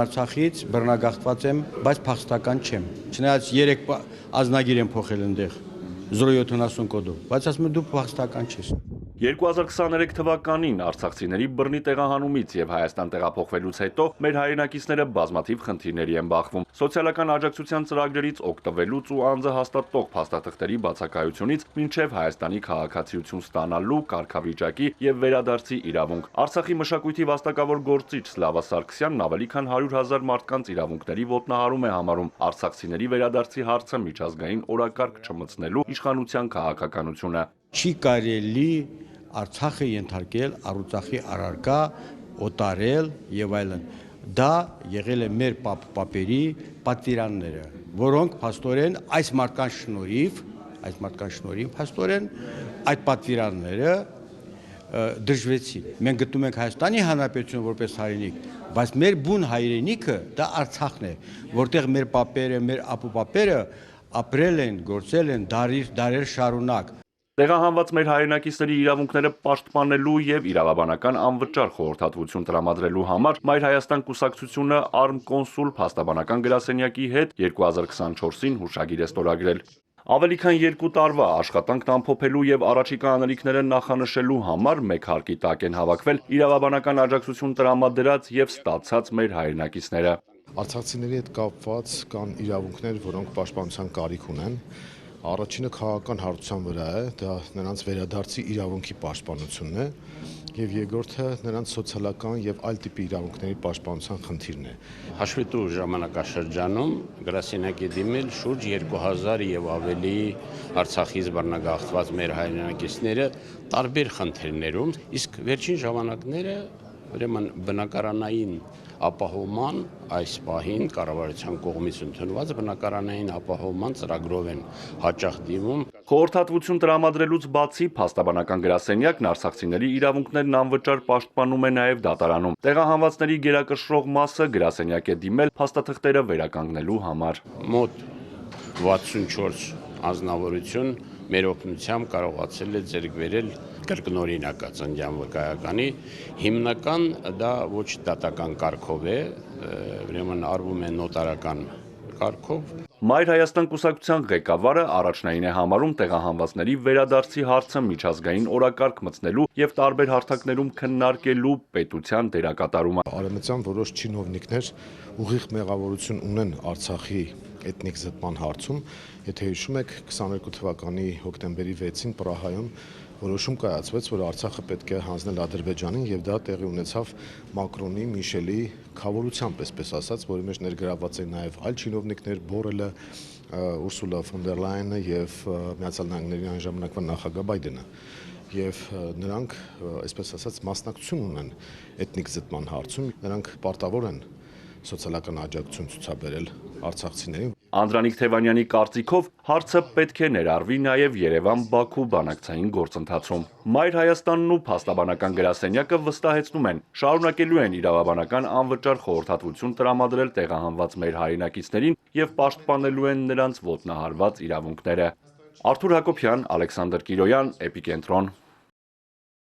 Արցախից բռնագաղթված եմ, բայց փախստական չեմ։ Չնայած 3 ազնագիր եմ փոխել այնտեղ 070 կոդով, բայց ասում եմ դու փախստական չես։ 2023 թվականին արցախցիների բռնի տեղահանումից եւ Հայաստան տեղափոխվելուց հետո մեր հայրենակիցները բազմաթիվ խնդիրների են բախվում։ Սոցիալական աջակցության ծրագրերից օգտվելուց ու անձը հաստատող փաստաթղթերի բացակայությունից մինչև Հայաստանի քաղաքացիություն ստանալու, կարգավիճակի եւ վերադարձի իրավունք։ Արցախի մշակույթի վաստակավոր գործիչ Սլավա Սարգսյանն ավելի քան 100,000 մարդկանց իրավունքների ոտնահարում է համարում արցախցիների վերադարձի հարցը միջազգային օրակարգ չմտցնելու իշխանության քաղաքականությունը։ Չի կարելի Արցախը ենթարկել առուցախի առարկա, օտարել եւ այլն։ Դա եղել է մեր պապերի պատվիրանները, որոնք փաստորեն այս մարդկանց շնորհիվ փաստորեն այդ պատվիրանները դժվեցին։ Մենք գտնում ենք Հայաստանի Հանրապետություն որպես հայրենիք, բայց մեր բուն հայրենիքը դա Արցախն է, որտեղ մեր պապերը, մեր ապուպապերը ապրել են, գործել են դարեր շարունակ։ Տեղահանված մեր հայրենակիցների իրավունքները պաշտպանելու եւ իրավաբանական անվճար խորհրդատվություն տրամադրելու համար Մայր Հայաստան կուսակցությունը արմկոնսուլ փաստաբանական գրասենյակի հետ 2024-ին հուշագիր է ստորագրել։ Ավելի քան 2 տարվա աշխատանքն ամփոփելու եւ առաջիկա անելիքները նախանշելու համար մեկ հարկի տակ են հավաքվել իրավաբանական աջակցություն տրամադրած եւ ստացած մեր հայրենակիցները։ Արցախցիների հետ կապված կան իրավունքներ, որոնք պաշտպանության կարիք ունեն։ Առաջինը քաղաքական հարցության վրա է, դա նրանց վերադարձի իրավունքի պաշտպանությունն է, եւ երկրորդը նրանց սոցիալական եւ այլ տիպի իրավունքների պաշտպանության խնդիրն է։ Հաշվետու ժամանակաշրջանում գրասենյակի դիմել շուրջ 2000 եւ ավելի Արցախից բռնագաղթված մեր հայրենակիցները տարբեր խնդիրներում, իսկ վերջին ժամանակները ուրեմն բնակարանային ապահովման այս պահին կառավարության կողմից ընդունված բնակարանային ապահովման ծրագրով են հաճախ դիմում։ Խորհրդատվություն տրամադրելուց բացի փաստաբանական գրասենյակն արցախցիների իրավունքներն անվճար պաշտպանում է նաև դատարանում։ Տեղահանվածների գերակշռող մասը գրասենյակ է դիմել փաստաթղթերը վերականգնելու համար։ Մոտ 64 անձնավորություն մեր օգնությամբ կարողացել է ձեռք բերել կրկնօրինակած ընկյան վկայականի հիմնական դա ոչ դատական կարգով է, ուրեմն արվում է նոտարական կարգով։ Մայր Հայաստան կուսակցության ղեկավարը առաջնային է համարում տեղահանվածների վերադարձի հարցը միջազգային օրակարգ մտցնելու եւ տարբեր հարթակներում քննարկելու պետության դերակատարումը։ Արևմտյան որոշ չինովնիկներ ուղիղ մեղավորություն ունեն Արցախի էթնիկ զտման հարցում, եթե հիշում եք 22 թվականի հոկտեմբերի 6-ին Պրահայում որոշում կայացվեց, որ Արցախը պետք է հանձնել Ադրբեջանին եւ դա տեղի ունեցավ Մակրոնի, Միշելի խավորությամբ, այսպես ասած, որի մեջ ներգրավված էին նաեւ այլ չինովնիկներ, Բորելը, Ուրսուլա ֆոն դեր Լայենը եւ Միացյալ Նահանգների այն ժամանակվա նախագահ Բայդենը։ Եվ նրանք, այսպես ասած, մասնակցություն ունեն էթնիկ զտման հարցում, նրանք պարտավոր են սոցիալական աջակցություն ցուցաբերել արցախցիներին։ Անդրանիկ Թևանյանի կարծիքով հարցը պետք է ներառվի նաև Երևան-Բաքու բանակցային գործընթացում։ Մայր Հայաստանն ու փաստաբանական գրասենյակը վստահեցնում են, շարունակելու են իրավաբանական անվճար խորհրդատվություն տրամադրել տեղահանված մեր հայրենակիցներին եւ պաշտպանելու են նրանց ոտնահարված իրավունքները։ Արթուր Հակոբյան, Ալեքսանդր Կիրոյան, Էպիկենտրոն։